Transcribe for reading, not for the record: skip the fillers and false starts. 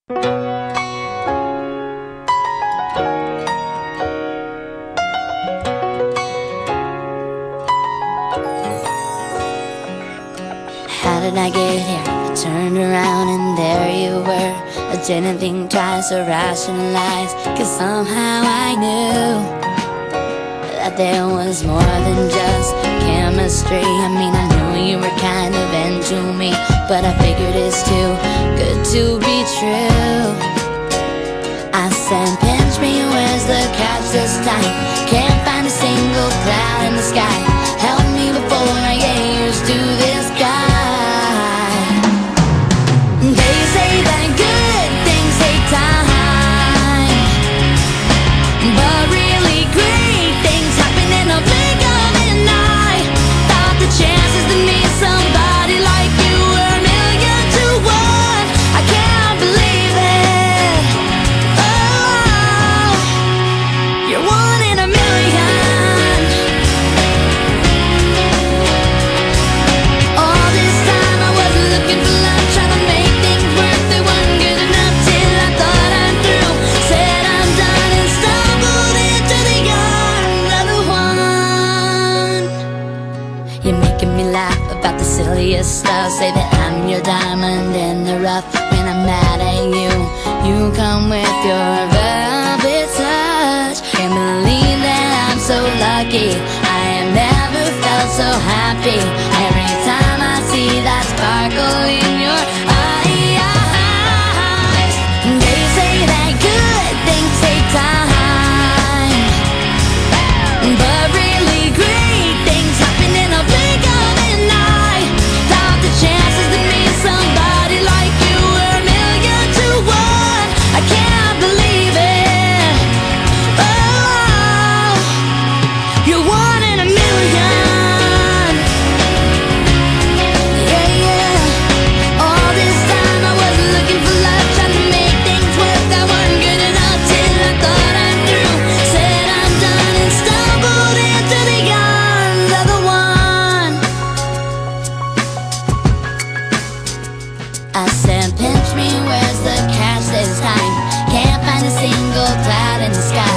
How did I get here? I turned around and there you were. I didn't think twice or rationalize, 'cause somehow I knew that there was more than just chemistry. I mean, I knew you were kind of into me, but I figured it's too good to be true. I said, pinch me, where's the catch this time? Can't find a single cloud in the sky. Help me before I get used to this guy. They say that good things take time, but really great things happen in a blink of an eye. Thought the chances to meet somebody like you were a million to one. I can't believe it. Oh, you're one in a million. All this time I wasn't looking for love, trying to make things work. They weren't good enough till I thought I'm through. Said I'm done and stumbled into the arms of the one. You're making me laugh about the silliest stuff. Say that I'm your diamond in the rough. When I'm mad at you, you come with your velvet touch. Can't believe that I'm so lucky. I have never felt so happy. Every time I see that sparkle in your eyes. They say that good things take time, but really great things happen in a blink of an eye. Thought the chances to meet somebody like you were a million to one. I can't believe it. Oh, you're one in a million. Yeah, yeah. All this time I wasn't looking for love, trying to make things work that weren't good enough till I thought I'm through. Said I'm done and stumbled into the arms of the one. I said, pinch me, where's the catch this time? Can't find a single cloud in the sky.